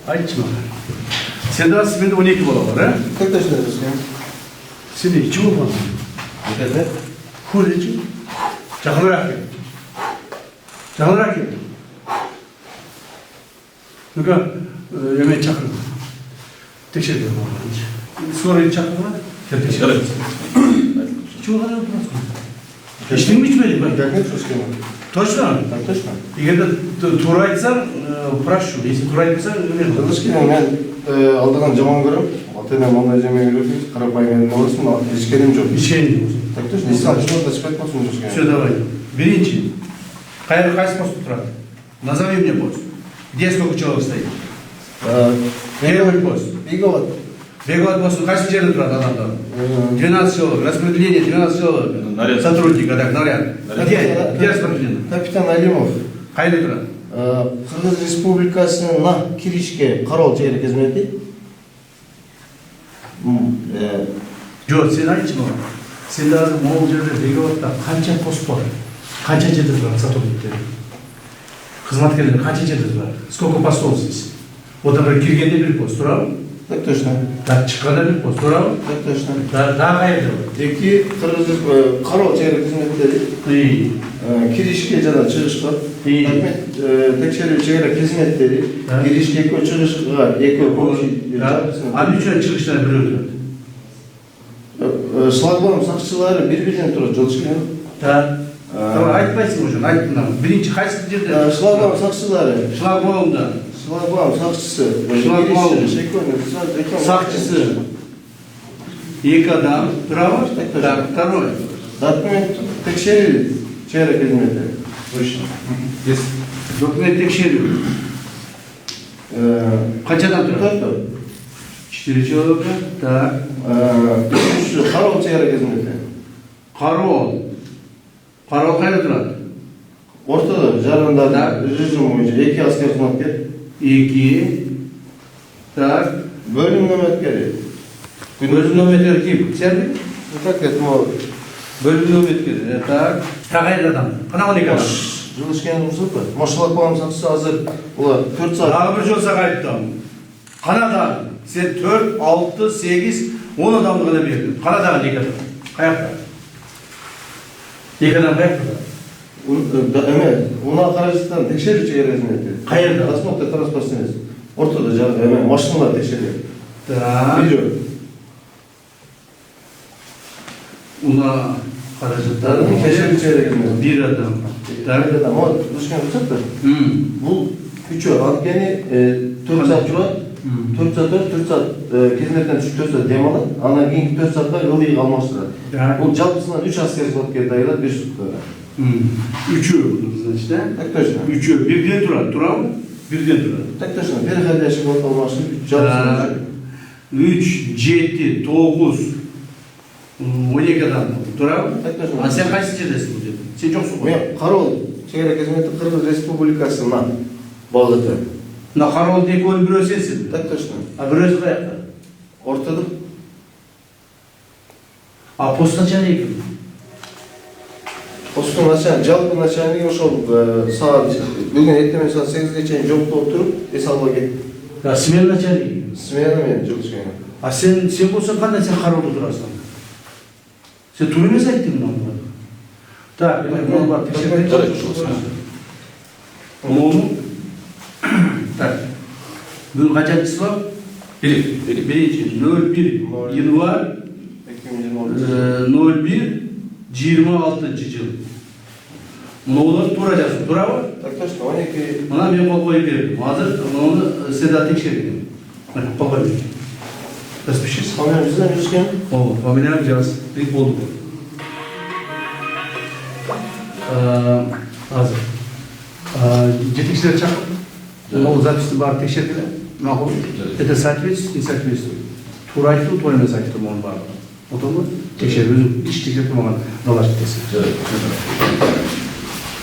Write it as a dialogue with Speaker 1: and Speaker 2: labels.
Speaker 1: Айтшы маған. Сен де менде 12 бала бар, а?
Speaker 2: Как точно это схема?
Speaker 1: Сен де 2 болған.
Speaker 2: Это?
Speaker 1: Көрдіңші? Жақынырақ кел. Жақынырақ кел. Ну-ка, мен шақырдым. Тексерді болғаныншы. Скорый шақырды? Кел тексерді. Чего ғана отырасың? Ештеңе içmedi ben.
Speaker 2: Как нет схема?
Speaker 1: Точно?
Speaker 2: Так точно.
Speaker 1: Егер де тура айтсаң, прошу. Если тура айтпасаң,
Speaker 2: Жылышкенен мен алдыған жаман көрем. Ата-ана маңдай жемей көресіз, қарапайым болсын, ешкенем жоқ.
Speaker 1: Ешкенем.
Speaker 2: Так точно. Если что-то спать болсын, ешкенем.
Speaker 1: Все, давай. Берите. Қайсы пост тұрады? Назови мне пост. Где сколько человек стоит? Первый пост.
Speaker 2: Беговат.
Speaker 1: Беговат пост. Қайсы жерде тұрады адамдар? 12 человек. Распределение 12 человек.
Speaker 3: Наряд.
Speaker 1: Сотрудника, так, наряд. Где распределено?
Speaker 2: Капитан Алимов.
Speaker 1: Қайда тұрады?
Speaker 2: Қырғыз Республикасына киришке қарау жері қызметі.
Speaker 1: Жоқ, сен айтшы маған. Сен де азыр мол жерде Беговатта қанша пост бар? Қанша жерде тұрады сотрудниктер? Қызметкерлер қанша жерде тұрады? Сколько постов здесь? Одан бір кіргенде бір пост тұрады?
Speaker 2: Так точно.
Speaker 1: Так, шыққанда бір пост тұрады?
Speaker 2: Так точно.
Speaker 1: Дағы қайда бар?
Speaker 2: Екі Қырғыз қарау жері қызметтері. Киришке жана чыгышка. Текшерүү чегара қызметтери. Киришке эко чыгышка эко.
Speaker 1: Ал үчүн чыгыштан бирөө турат.
Speaker 2: Шлагбаум сакчылары бири-биринен турат жолчкен.
Speaker 1: Так. Айтпайсың уже, айттым. Биринчи кайсы жерде?
Speaker 2: Шлагбаум сакчылары.
Speaker 1: Шлагбаумда.
Speaker 2: Шлагбаум сакчысы.
Speaker 1: Шлагбаум сакчысы. Эки адам турабы? Так, второй.
Speaker 2: Документ текшерүү чегара қызметі.
Speaker 1: Точно. Документ текшерүү. Қаншадан тұрады? 4 человека. Так.
Speaker 2: Үшінші қарау чегара қызметі.
Speaker 1: Қарау. Қарау қайда тұрады?
Speaker 2: Ортада жарғанда режим бойынша 2 аскер қызметкер.
Speaker 1: 2. Так.
Speaker 2: Бөлім нөметкері.
Speaker 1: Бөлім нөметкері кім? Сен бе?
Speaker 2: Так, это мол.
Speaker 1: Бөлім нөметкері. Так. Қайда адам? Қана 12 адам.
Speaker 2: Жылышкен жұмысы ба? Шлагбаум сакчысы азыр олар 4 саат.
Speaker 1: Дағы бір жол сағайттым. Қанадан сен 4, 6, 8, 10 адамды ғана бердің. Қанадағы 2 адам. Қаяқта? 2 адам қаяқта?
Speaker 2: Ona қаражаттан текшерүү чегара қызметі.
Speaker 1: Қайерде?
Speaker 2: Осмотр транспорт емес. Ортада машиналар текшереді.
Speaker 1: Так.
Speaker 2: Бирөө.
Speaker 1: Уна қаражаттар.
Speaker 2: Текшерүү чегара қызметі.
Speaker 1: 1 адам. Так.
Speaker 2: Bir adam o düşken olacak da. Bu üçü ankeni 4 saat turadi. 4 saat 4 saat hizmetten düşüp 4 saat dem aladi. Andan keyingi 4 saatda ылдый алмаштырады. Бұл жалпысынан 3 asker қызметкер дайындап 5 суткага.
Speaker 1: 3'ü значит, да?
Speaker 2: Так точно.
Speaker 1: 3'ü birden turadi, turabı? Birden turadi.
Speaker 2: Так точно. Bir хозяйші болып алмаштырып жалпысынан
Speaker 1: 3, 7, 9, 12 адам turabı?
Speaker 2: Так точно.
Speaker 1: А сен қайсы жердесің бұл жерде? Сен жоқсың ғой?
Speaker 2: Мен қарау чегара қызметі Қырғыз Республикасына бағыты.
Speaker 1: Мына қарауылды екеуінің біреуі сенсің?
Speaker 2: Так точно.
Speaker 1: А біреуі қаяқта?
Speaker 2: Ортада.
Speaker 1: А пост начальник?
Speaker 2: Постың начальник, жалпы начальник ошол саат бүгін ертемен саат 8-ге чейин жокто отуруп эс алба кетти.
Speaker 1: Смена начальник?
Speaker 2: Смена мен жылышкан.
Speaker 1: А сен болсаң қандай сен қарауда тұрасың? Сен тура емес айттың мынаны. Так, bunu var. Onu. Так. Бүгін қаншаншысы бар? Birinci. 01 yanvar 01 26 жыл. Мұны тура жазсын, тура ба?
Speaker 2: Так точно, 12.
Speaker 1: Мына мен қол қойып бердім. Қазір мұны седа тексерген. Міне қол қойып бердім. Распишись.
Speaker 2: Фамилия бізден жүрскен?
Speaker 1: О, фамилия жаз. Тек болды бұл. Hazır. Жетекшілер шақырып, ол записті барып тексергілі. Мақұл. Это соответствует, не соответствует. Тура айтты, тура емес айтты, оның барлығы. Отыр ма? Тексер, өзің іш тексеріп тұрмаған далаш тексер.